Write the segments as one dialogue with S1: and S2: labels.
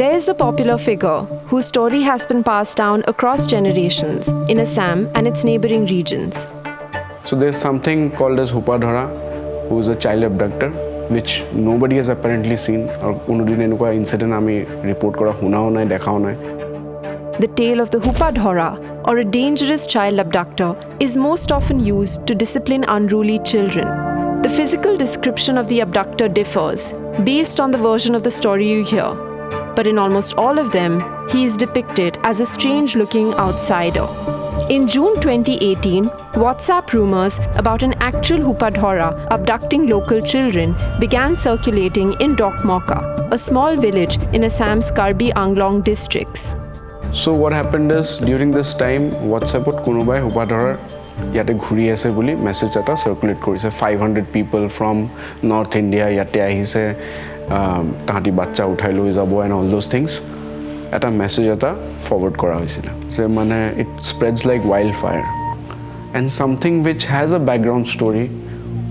S1: There is a popular figure whose story has been passed down across generations in Assam and its neighboring regions.
S2: So there's something called as Hupadhara, who is a child abductor, which nobody has apparently seen. Or unodin enuka incident ami report kora hunao nai dekhao nai.
S1: The tale of the Hupadhara, or a dangerous child abductor, is most often used to discipline unruly children. The physical description of the abductor differs based on the version of the story you hear. But in almost all of them, he is depicted as a strange-looking outsider. In June 2018, WhatsApp rumors about an actual Hupadhara abducting local children began circulating in Dokmoka, a small village in Assam's Karbi Anglong districts.
S2: So what happened is, during this time, WhatsApp ot kunubai Hupadhara yate ghuri ase boli message eta circulate korise. 500 people from North India yate ahise, tahati bachcha uthai loi jabo and all those things. Eta message eta forward kora hoisile. So mane it spreads like wildfire. And something which has a background story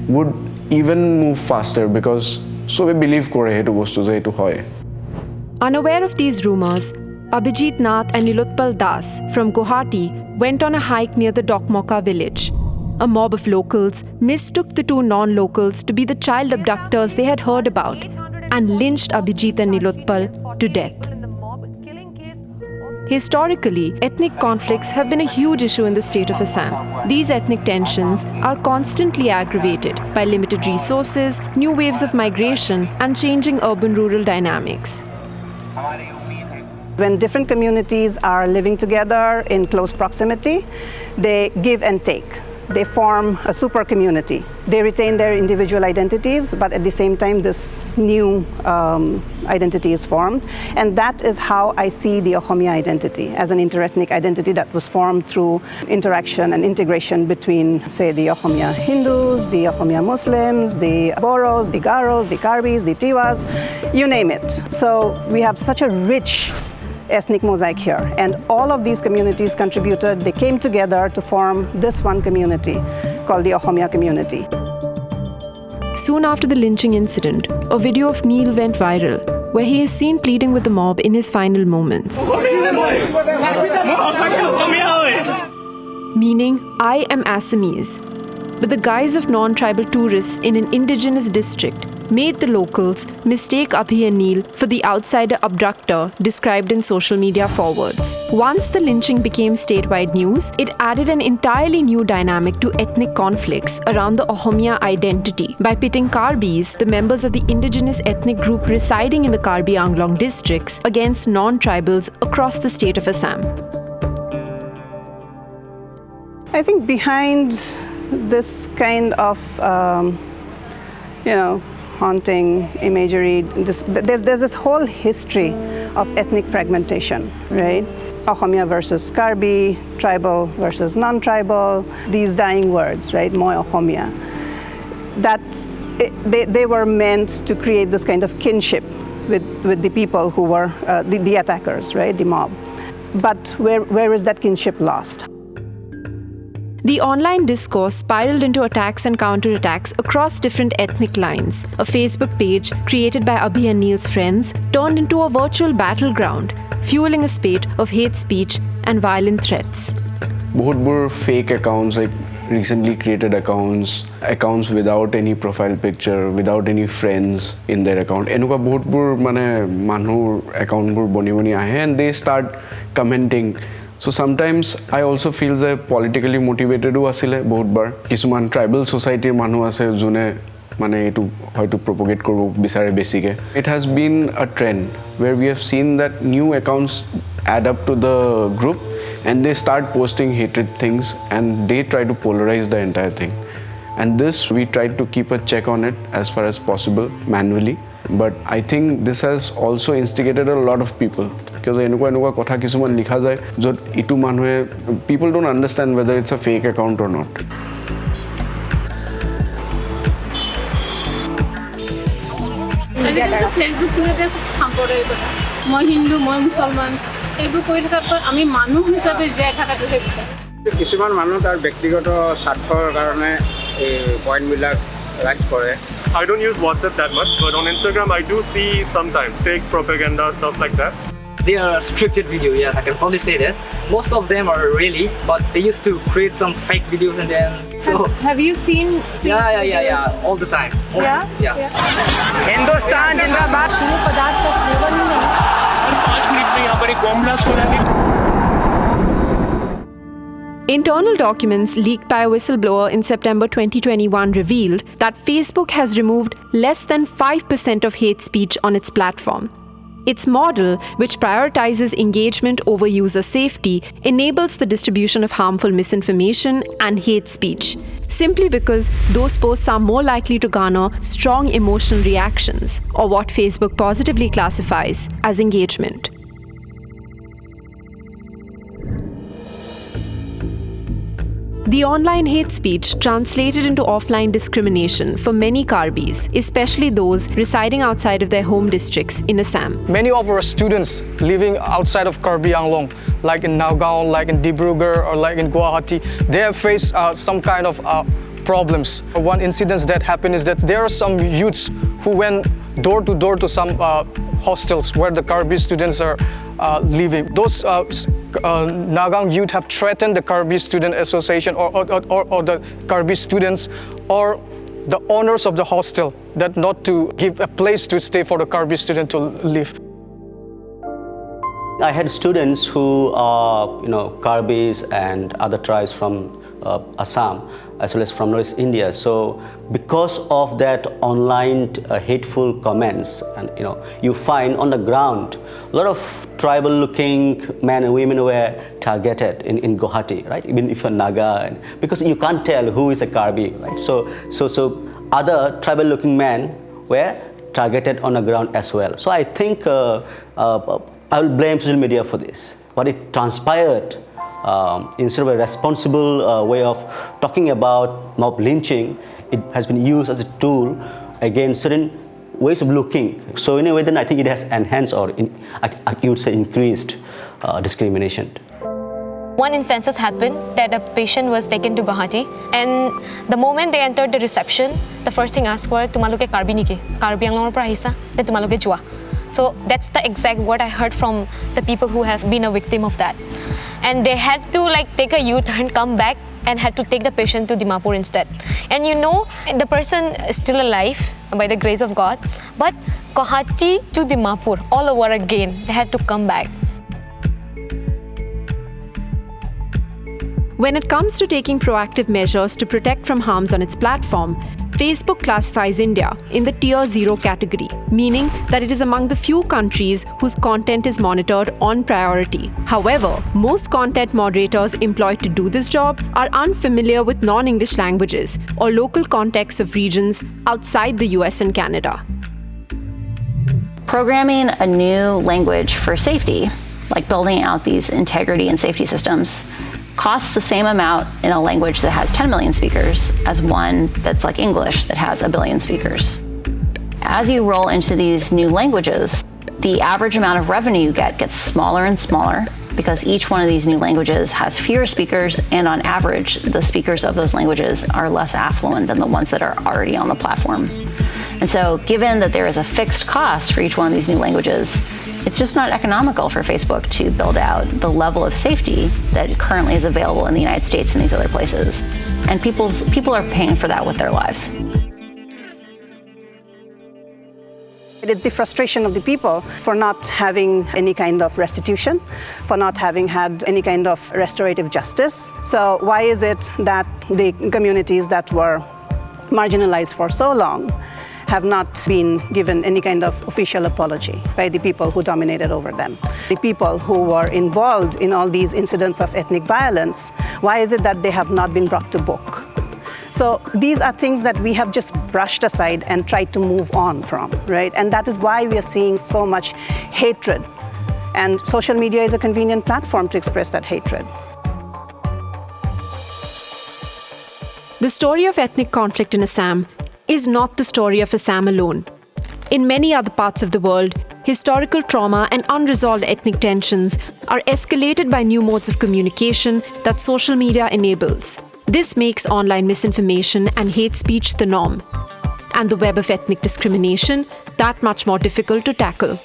S2: would even move faster because so we believe kore hetu bostu je etu hoy.
S1: Unaware of these rumors, Abhijit Nath and Nilotpal Das from Guwahati went on a hike near the Dokmoka village. A mob of locals mistook the two non-locals to be the child abductors they had heard about and lynched Abhijit and Nilotpal to death. Historically, ethnic conflicts have been a huge issue in the state of Assam. These ethnic tensions are constantly aggravated by limited resources, new waves of migration, and changing urban-rural dynamics.
S3: When different communities are living together in close proximity, they give and take. They form a super community. They retain their individual identities, but at the same time, this new identity is formed. And that is how I see the Ohomia identity, as an interethnic identity that was formed through interaction and integration between, say, the Ohomia Hindus, the Ohomia Muslims, the Boros, the Garos, the Karbis, the Tiwas, you name it. So we have such a rich ethnic mosaic here, and all of these communities contributed. They came together to form this one community called the Ohomia community.
S1: Soon after the lynching incident, a video of Neil went viral, where he is seen pleading with the mob in his final moments. Meaning, I am Assamese. But the guise of non-tribal tourists in an indigenous district made the locals mistake Abhi and Neil for the outsider abductor described in social media forwards. Once the lynching became statewide news, it added an entirely new dynamic to ethnic conflicts around the Ohomia identity by pitting Karbis, the members of the indigenous ethnic group residing in the Karbi Anglong districts, against non-tribals across the state of Assam.
S3: I think behind this kind of, haunting imagery, there's this whole history of ethnic fragmentation, right? Ohomia versus Karbi, tribal versus non-tribal, these dying words, right? Moi Ohomia. They were meant to create this kind of kinship with the people who were the attackers, right? The mob. But where is that kinship lost?
S1: The online discourse spiraled into attacks and counterattacks across different ethnic lines. A Facebook page created by Abhi and Neil's friends turned into a virtual battleground, fueling a spate of hate speech and violent threats.
S2: Bahut fake accounts, like recently created accounts without any profile picture, without any friends in their account. Enuka bahut mane manhur account bur boni ahe and they start commenting. So sometimes I also feel that politically motivated asile bahut bar kisuman tribal society manu ase june mane etu hoyto propagate korbo bisare besike. It has been a trend where we have seen that new accounts add up to the group and they start posting hatred things and they try to polarize the entire thing. And this we try to keep a check on it as far as possible manually. But I think this has also instigated a lot of people because enuka kotha kisuman likha jay jot itu manhue people don't understand whether it's a fake account or not.
S4: Facebook খুলেতে সম্পর্কে কথা মই হিন্দু মই মুসলমান এইবোৰ কৈ থকাত আমি মানুহ হিচাপে জীয়াই থকাটো কিছুমান
S5: মানুহ তাৰ ব্যক্তিগত স্বাৰ্থৰ কাৰণে এই পইণ্টবিলাক I don't use WhatsApp that much, but on Instagram I do see sometimes fake propaganda, stuff like that.
S6: They are scripted video, yes, I can probably say that. Most of them are really, but they used to create some fake videos and then so.
S4: Have you seen?
S6: Yeah, all the time.
S4: Yeah?
S6: Yeah.
S7: Hindustan जिंदाबाद
S8: नशीले पदार्थ का seven ही नहीं।
S7: 5 minute में यहाँ पर एक bomb blast हो रहा है।
S1: Internal documents leaked by a whistleblower in September 2021 revealed that Facebook has removed less than 5% of hate speech on its platform. Its model, which prioritizes engagement over user safety, enables the distribution of harmful misinformation and hate speech, simply because those posts are more likely to garner strong emotional reactions, or what Facebook positively classifies as engagement. The online hate speech translated into offline discrimination for many Karbis, especially those residing outside of their home districts in Assam.
S9: Many of our students living outside of Karbi Anglong, like in Nagaon, like in Dibrugarh, or like in Guwahati, they have faced some kind of problems. One incident that happened is that there are some youths who went door to door to some hostels where the Karbi students are living. Those Nagaon youth have threatened the Karbi Student Association or the Karbi students or the owners of the hostel that not to give a place to stay for the Karbi student to live.
S10: I had students who are, Karbis and other tribes from Assam, as well as from North India. So because of that online hateful comments, and you find on the ground a lot of tribal-looking men and women were targeted in Guwahati, right? Even if you're Naga, because you can't tell who is a Karbi, right? So other tribal-looking men were targeted on the ground as well. So I think I will blame social media for this. What it transpired, instead of a responsible way of talking about mob lynching, it has been used as a tool against certain ways of looking. So in a way, then I think it has enhanced or you would say increased discrimination.
S11: One instance has happened that a patient was taken to Guwahati, and the moment they entered the reception, the first thing asked were, "Tumaluke Karbi niki? Karbi Anglong pra ahisa? Then tumaluke jua." So that's the exact word I heard from the people who have been a victim of that. And they had to take a U-turn, come back, and had to take the patient to Dimapur instead. And the person is still alive by the grace of God, but Guwahati to Dimapur, all over again, they had to come back.
S1: When it comes to taking proactive measures to protect from harms on its platform, Facebook classifies India in the Tier 0 category, meaning that it is among the few countries whose content is monitored on priority. However, most content moderators employed to do this job are unfamiliar with non-English languages or local contexts of regions outside the US and Canada.
S12: Programming a new language for safety, like building out these integrity and safety systems, costs the same amount in a language that has 10 million speakers as one that's like English that has 1 billion speakers. As you roll into these new languages, the average amount of revenue you get gets smaller and smaller because each one of these new languages has fewer speakers, and on average, the speakers of those languages are less affluent than the ones that are already on the platform. And so given that there is a fixed cost for each one of these new languages, it's just not economical for Facebook to build out the level of safety that currently is available in the United States and these other places. And people are paying for that with their lives.
S3: It's the frustration of the people for not having any kind of restitution, for not having had any kind of restorative justice. So why is it that the communities that were marginalized for so long have not been given any kind of official apology by the people who dominated over them? The people who were involved in all these incidents of ethnic violence, why is it that they have not been brought to book? So these are things that we have just brushed aside and tried to move on from, right? And that is why we are seeing so much hatred. And social media is a convenient platform to express that hatred.
S1: The story of ethnic conflict in Assam is not the story of Assam alone. In many other parts of the world, historical trauma and unresolved ethnic tensions are escalated by new modes of communication that social media enables. This makes online misinformation and hate speech the norm, and the web of ethnic discrimination that much more difficult to tackle.